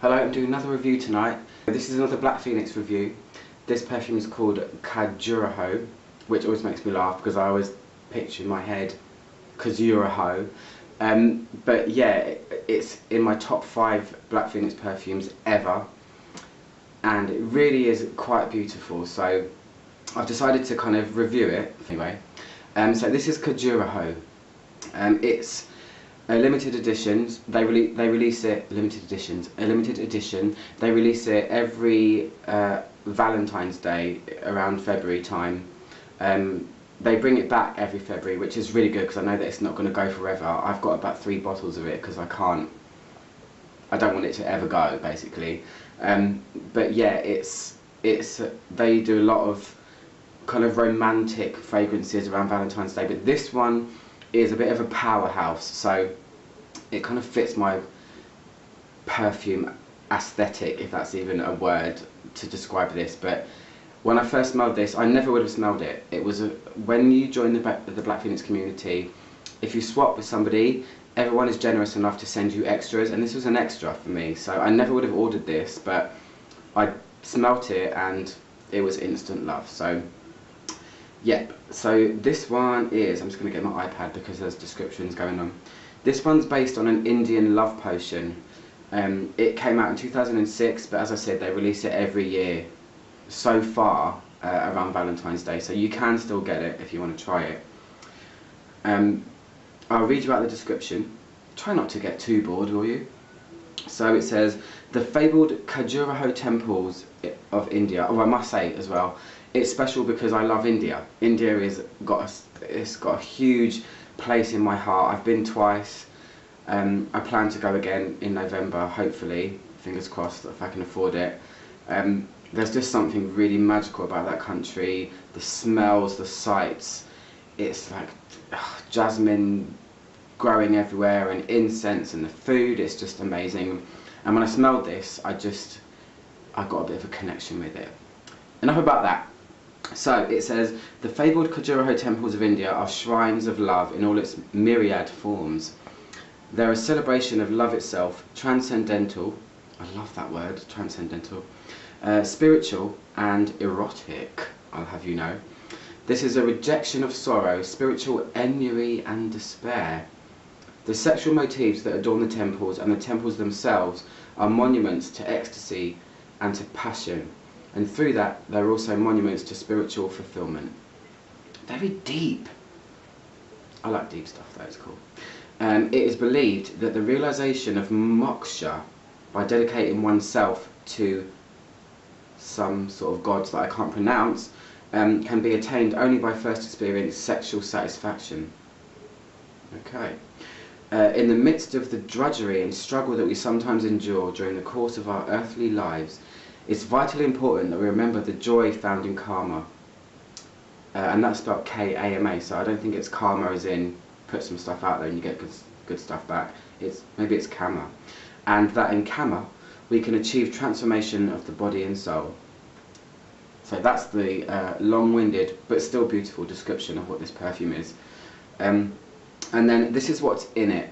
Hello, I'm doing another review tonight. This is another Black Phoenix review. This perfume is called Khajuraho, which always makes me laugh because I always picture in my head Khajuraho. But yeah, it's in my top 5 Black Phoenix perfumes ever, and it really is quite beautiful. So I've decided to kind of review it anyway. So this is Khajuraho. It's limited editions. They release it limited editions. A limited edition. They release it every Valentine's Day around February time. They bring it back every February, which is really good because I know that it's not going to go forever. I've got about 3 bottles of it because I don't want it to ever go, basically. But yeah, they do a lot of kind of romantic fragrances around Valentine's Day, but this one is a bit of a powerhouse, so it kind of fits my perfume aesthetic, if that's even a word to describe this. But when I first smelled this, I never would have smelled it. It was when you join the Black Phoenix community, if you swap with somebody, everyone is generous enough to send you extras, and this was an extra for me, so I never would have ordered this, but I smelt it and it was instant love. So yep, so this one is, I'm just going to get my iPad because there's descriptions going on. This one's based on an Indian love potion. It came out in 2006, but as I said, they release it every year so far around Valentine's Day, so you can still get it if you want to try it. I'll read you out the description. Try not to get too bored, will you? So it says, the fabled Khajuraho temples of India. Oh, I must say as well, it's special because I love India. India it's got a huge place in my heart. I've been twice. I plan to go again in November, hopefully. Fingers crossed if I can afford it. There's just something really magical about that country. The smells, the sights. It's like jasmine growing everywhere, and incense, and the food. It's just amazing. And when I smelled this, I got a bit of a connection with it. Enough about that. So it says, the fabled Khajuraho temples of India are shrines of love in all its myriad forms. They're a celebration of love itself, transcendental, I love that word, transcendental, spiritual and erotic, I'll have you know. This is a rejection of sorrow, spiritual ennui and despair. The sexual motifs that adorn the temples and the temples themselves are monuments to ecstasy and to passion. And through that, they're also monuments to spiritual fulfillment. Very deep. I like deep stuff, though, it's cool. It is believed that the realization of moksha, by dedicating oneself to some sort of gods that I can't pronounce, can be attained only by first experiencing sexual satisfaction. Okay. In the midst of the drudgery and struggle that we sometimes endure during the course of our earthly lives, it's vitally important that we remember the joy found in karma. And that's spelled K-A-M-A, so I don't think it's karma as in put some stuff out there and you get good stuff back. Maybe it's karma. And that in karma, we can achieve transformation of the body and soul. So that's the long-winded but still beautiful description of what this perfume is. And then this is what's in it.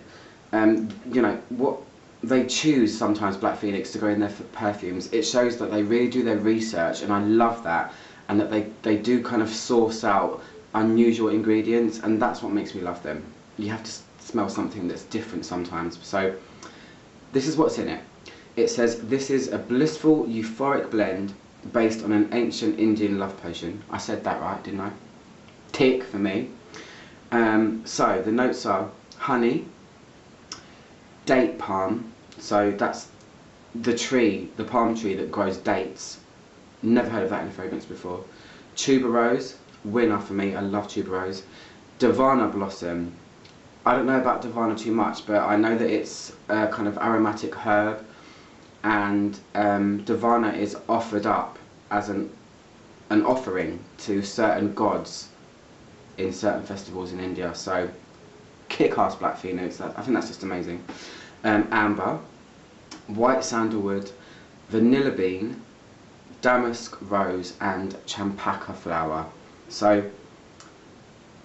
You know, what they choose sometimes, Black Phoenix, to go in their perfumes. It shows that they really do their research, and I love that, and that they do kind of source out unusual ingredients, and that's what makes me love them. You have to smell something that's different sometimes. So this is what's in it. It says, this is a blissful, euphoric blend based on an ancient Indian love potion. I said that right, didn't I? Tick for me. So the notes are honey, date palm, so that's the tree, the palm tree that grows dates. Never heard of that in a fragrance before. Tuberose, winner for me, I love tuberose. Davana blossom, I don't know about Davana too much, but I know that it's a kind of aromatic herb, and Davana is offered up as an offering to certain gods in certain festivals in India. So kick-ass Black Phoenix, I think that's just amazing. Amber, white sandalwood, vanilla bean, damask rose and champaka flower. So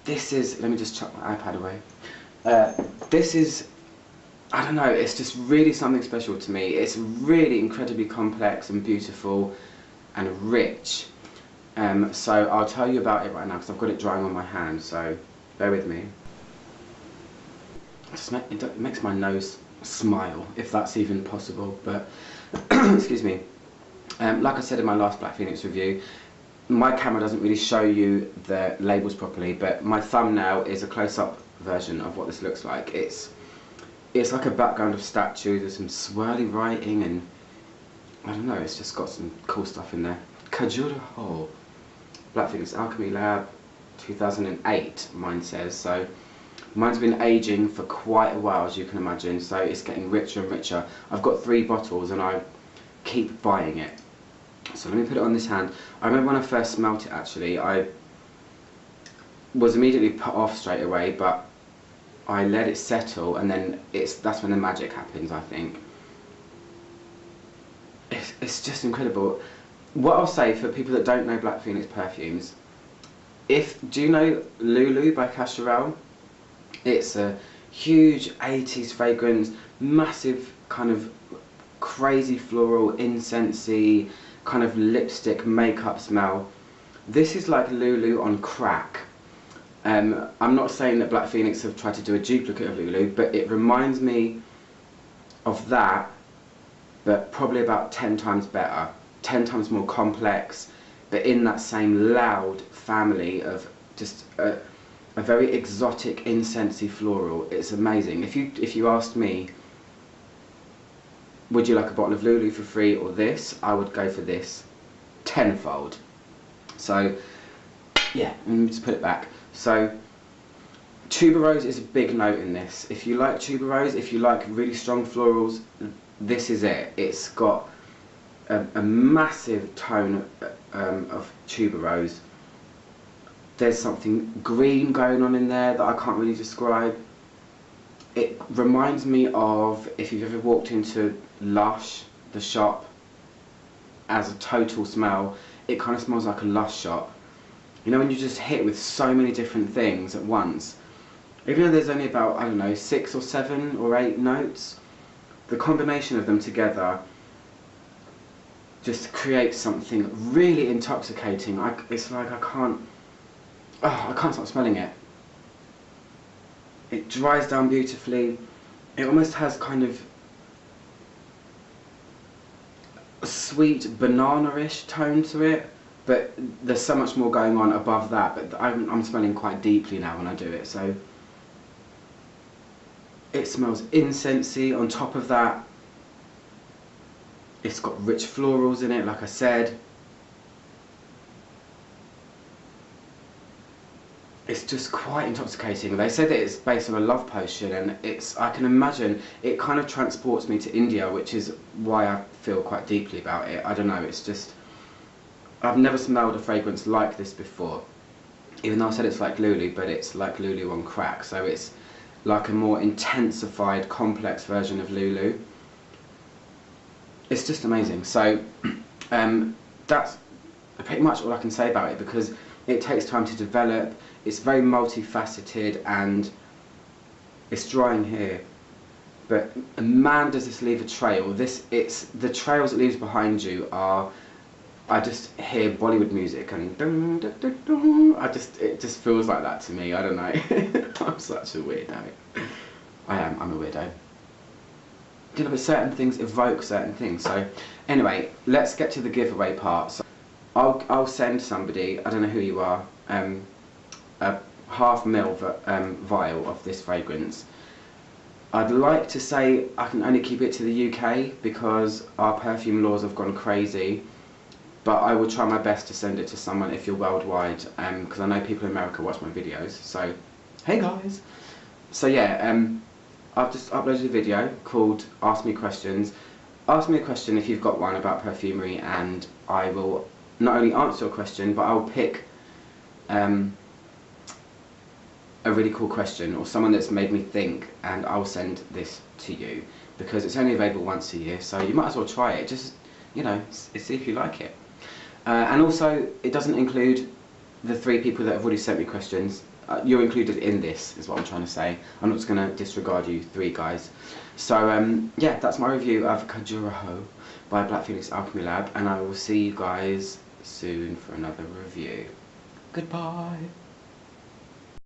this is, let me just chuck my iPad away. This is I don't know, it's just really something special to me. It's really incredibly complex and beautiful and rich. So I'll tell you about it right now because I've got it drying on my hand, so bear with me. It makes my nose smile, if that's even possible, but excuse me. Like I said in my last Black Phoenix review, my camera doesn't really show you the labels properly, but my thumbnail is a close-up version of what this looks like. It's like a background of statues, there's some swirly writing, and I don't know, it's just got some cool stuff in there. Khajuraho, Black Phoenix Alchemy Lab, 2008, mine says. So mine's been aging for quite a while, as you can imagine, so it's getting richer and richer. I've got 3 bottles and I keep buying it. So let me put it on this hand. I remember when I first smelt it, actually, I was immediately put off straight away, but I let it settle, and then that's when the magic happens, I think. It's just incredible. What I'll say for people that don't know Black Phoenix perfumes, do you know Lulu by Khajuraho? It's a huge 80s fragrance, massive kind of crazy floral, incensey, kind of lipstick makeup smell. This is like Lulu on crack. I'm not saying that Black Phoenix have tried to do a duplicate of Lulu, but it reminds me of that, but probably about 10 times better, 10 times more complex, but in that same loud family of just a very exotic, incensey floral. It's amazing. If you asked me, would you like a bottle of Lulu for free or this, I would go for this tenfold. So yeah, let me just put it back. So Tuberose is a big note in this. If you like Tuberose, if you like really strong florals, this is it. It's got a massive tone of Tuberose. There's something green going on in there that I can't really describe. It reminds me of, if you've ever walked into Lush, the shop, as a total smell, it kind of smells like a Lush shop. You know, when you just hit with so many different things at once. Even though there's only about, I don't know, 6 or 7 or 8 notes, the combination of them together just creates something really intoxicating. It's like I can't stop smelling it. It dries down beautifully. It almost has kind of a sweet banana-ish tone to it, but there's so much more going on above that, but I'm smelling quite deeply now when I do it. So it smells incensey. On top of that, it's got rich florals in it, like I said. It's just quite intoxicating. They said that it's based on a love potion, and I can imagine it kind of transports me to India, which is why I feel quite deeply about it. I don't know, it's just, I've never smelled a fragrance like this before. Even though I said it's like Lulu, but it's like Lulu on crack, so it's like a more intensified, complex version of Lulu. It's just amazing. So that's pretty much all I can say about it, because it takes time to develop. It's very multifaceted and it's drying here, but man, does this leave a trail. The trails it leaves behind you are, I just hear Bollywood music and dun, dun, dun, dun. It just feels like that to me. I don't know. I'm such a weirdo. I'm a weirdo. You know, but certain things evoke certain things. So anyway, let's get to the giveaway part. So I'll send somebody, I don't know who you are, a half ml vial of this fragrance. I'd like to say I can only keep it to the UK because our perfume laws have gone crazy, but I will try my best to send it to someone if you're worldwide, because I know people in America watch my videos, so hey guys. So yeah, I've just uploaded a video called Ask Me Questions. Ask me a question if you've got one about perfumery, and I will not only answer your question, but I'll pick a really cool question or someone that's made me think, and I'll send this to you, because it's only available once a year, so you might as well try it. Just, you know, see if you like it. And also, it doesn't include the 3 people that have already sent me questions, you're included in this, is what I'm trying to say. I'm not just going to disregard you 3 guys. So yeah, that's my review of Khajuraho by Black Phoenix Alchemy Lab, and I will see you guys soon for another review. Goodbye.